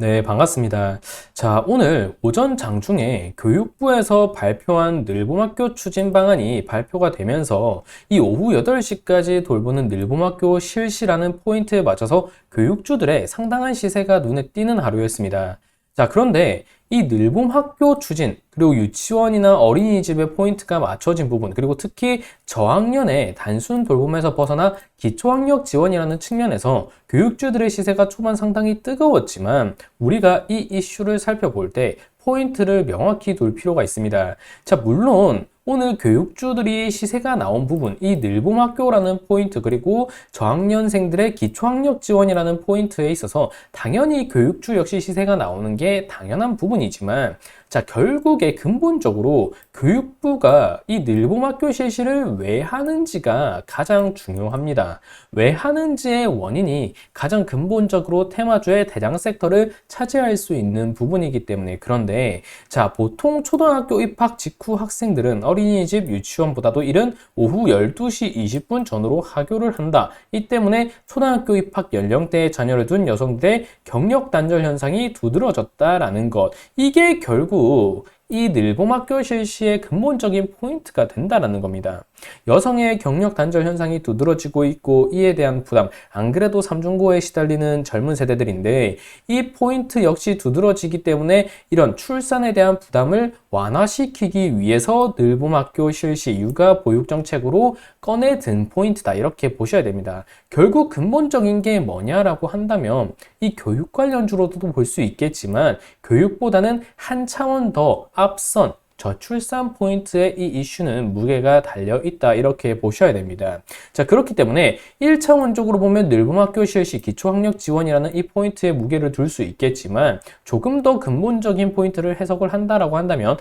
네, 반갑습니다. 자, 오늘 오전 장중에 교육부에서 발표한 늘봄학교 추진 방안이 발표가 되면서 이 오후 8시까지 돌보는 늘봄학교 실시라는 포인트에 맞춰서 교육주들의 상당한 시세가 눈에 띄는 하루였습니다. 자, 그런데 이 늘봄학교 추진, 그리고 유치원이나 어린이집의 포인트가 맞춰진 부분, 그리고 특히 저학년의 단순 돌봄에서 벗어나 기초학력 지원이라는 측면에서 교육주들의 시세가 초반 상당히 뜨거웠지만 우리가 이 이슈를 살펴볼 때 포인트를 명확히 둘 필요가 있습니다. 자, 물론 오늘 교육주들이 시세가 나온 부분, 이 늘봄학교라는 포인트, 그리고 저학년생들의 기초학력 지원이라는 포인트에 있어서 당연히 교육주 역시 시세가 나오는 게 당연한 부분이지만, 자, 결국에 근본적으로 교육부가 이 늘봄학교 실시를 왜 하는지가 가장 중요합니다. 왜 하는지의 원인이 가장 근본적으로 테마주의 대장 섹터를 차지할 수 있는 부분이기 때문에. 그런데 자, 보통 초등학교 입학 직후 학생들은 어린이집 유치원보다도 이른 오후 12시 20분 전후로 하교를 한다. 이 때문에 초등학교 입학 연령대에 자녀를 둔 여성들의 경력 단절 현상이 두드러졌다라는 것, 이게 결국 이 늘봄학교 실시의 근본적인 포인트가 된다는 겁니다. 여성의 경력 단절 현상이 두드러지고 있고 이에 대한 부담, 안 그래도 삼중고에 시달리는 젊은 세대들인데 이 포인트 역시 두드러지기 때문에 이런 출산에 대한 부담을 완화시키기 위해서 늘봄학교 실시 육아 보육 정책으로 꺼내든 포인트다, 이렇게 보셔야 됩니다. 결국 근본적인 게 뭐냐라고 한다면 이 교육 관련주로도 볼 수 있겠지만 교육보다는 한 차원 더 앞선 저출산 포인트에 이 이슈는 무게가 달려있다, 이렇게 보셔야 됩니다. 자, 그렇기 때문에 1차원적으로 보면 늘봄학교 실시 기초학력 지원이라는 이 포인트에 무게를 둘 수 있겠지만 조금 더 근본적인 포인트를 해석을 한다라고 한다면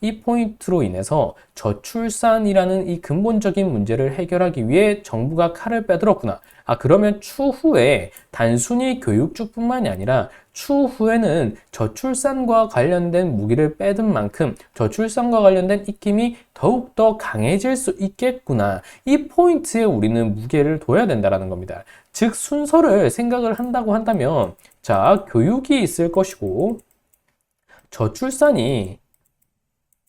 이 포인트로 인해서 저출산이라는 이 근본적인 문제를 해결하기 위해 정부가 칼을 빼들었구나. 그러면 추후에 단순히 교육주뿐만이 아니라 추후에는 저출산과 관련된 무기를 빼든 만큼 저출산과 관련된 입김이 더욱더 강해질 수 있겠구나. 이 포인트에 우리는 무게를 둬야 된다는 겁니다. 즉, 순서를 생각을 한다고 한다면, 자, 교육이 있을 것이고 저출산이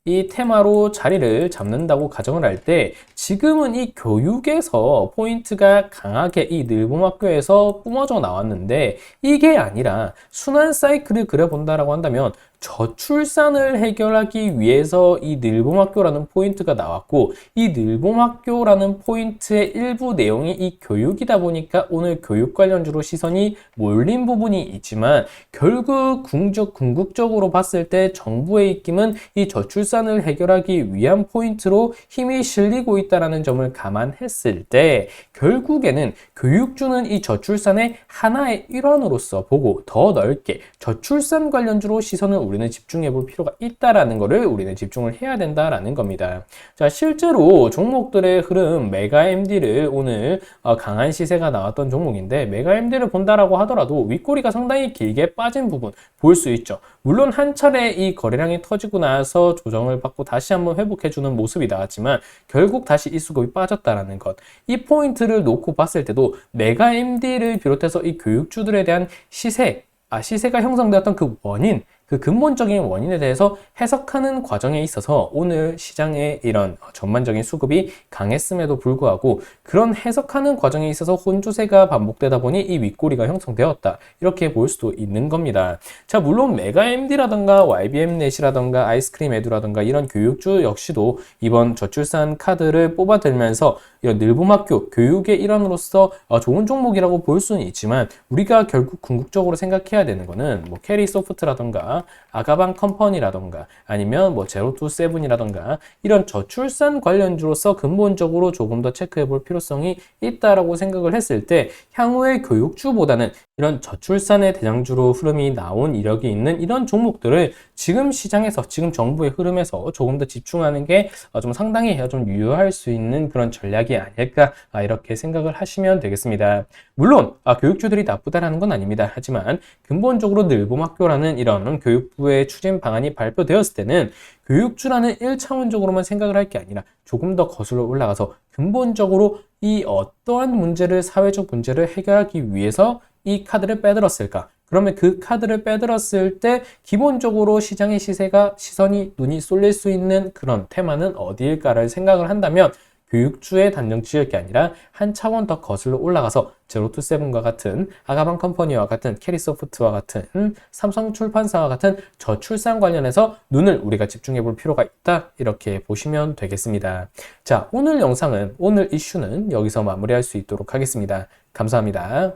이 테마로 자리를 잡는다고 가정을 할 때 지금은 이 교육에서 포인트가 강하게 이 늘봄학교에서 뿜어져 나왔는데 이게 아니라 순환 사이클을 그려본다라고 한다면 저출산을 해결하기 위해서 이 늘봄학교라는 포인트가 나왔고 이 늘봄학교라는 포인트의 일부 내용이 이 교육이다 보니까 오늘 교육 관련주로 시선이 몰린 부분이 있지만 결국 궁극적으로 봤을 때 정부의 입김은 이 저출산을 해결하기 위한 포인트로 힘이 실리고 있다는 점을 감안했을 때 결국에는 교육주는 이 저출산의 하나의 일환으로서 보고 더 넓게 저출산 관련주로 시선을 우리는 집중해 볼 필요가 있다라는 것을 우리는 집중을 해야 된다라는 겁니다. 자, 실제로 종목들의 흐름, 메가 MD를 오늘 강한 시세가 나왔던 종목인데 메가 MD를 본다라고 하더라도 윗꼬리가 상당히 길게 빠진 부분 볼 수 있죠. 물론 한 차례 이 거래량이 터지고 나서 조정을 받고 다시 한번 회복해주는 모습이 나왔지만 결국 다시 이 수급이 빠졌다라는 것, 이 포인트를 놓고 봤을 때도 메가 MD를 비롯해서 이 교육주들에 대한 시세가 형성되었던 그 원인, 그 근본적인 원인에 대해서 해석하는 과정에 있어서 오늘 시장의 이런 전반적인 수급이 강했음에도 불구하고 그런 해석하는 과정에 있어서 혼조세가 반복되다 보니 이 윗꼬리가 형성되었다, 이렇게 볼 수도 있는 겁니다. 자, 물론 메가 MD라던가 YBM넷이라던가 아이스크림 에듀라던가 이런 교육주 역시도 이번 저출산 카드를 뽑아들면서 이런 늘봄학교 교육의 일환으로서 좋은 종목이라고 볼 수는 있지만 우리가 결국 궁극적으로 생각해야 되는 거는 뭐 캐리소프트라던가 아가방 컴퍼니라던가 아니면 뭐 제로투세븐이라던가 이런 저출산 관련주로서 근본적으로 조금 더 체크해 볼 필요성이 있다라고 생각을 했을 때 향후의 교육주보다는 이런 저출산의 대장주로 흐름이 나온 이력이 있는 이런 종목들을 지금 시장에서, 지금 정부의 흐름에서 조금 더 집중하는 게 좀 상당히 좀 유효할 수 있는 그런 전략이 아닐까, 이렇게 생각을 하시면 되겠습니다. 물론 교육주들이 나쁘다라는 건 아닙니다. 하지만 근본적으로 늘봄학교라는 이런 교육부의 추진 방안이 발표되었을 때는 교육주라는 1차원적으로만 생각을 할 게 아니라 조금 더 거슬러 올라가서 근본적으로 이 어떠한 문제를, 사회적 문제를 해결하기 위해서 이 카드를 빼들었을까? 그러면 그 카드를 빼들었을 때 기본적으로 시장의 눈이 쏠릴 수 있는 그런 테마는 어디일까를 생각을 한다면 교육주의 단정 지을 게 아니라 한 차원 더 거슬러 올라가서 제로투세븐과 같은 아가방 컴퍼니와 같은 캐리소프트와 같은 삼성출판사와 같은 저출산 관련해서 눈을 우리가 집중해 볼 필요가 있다, 이렇게 보시면 되겠습니다. 자, 오늘 이슈는 여기서 마무리할 수 있도록 하겠습니다. 감사합니다.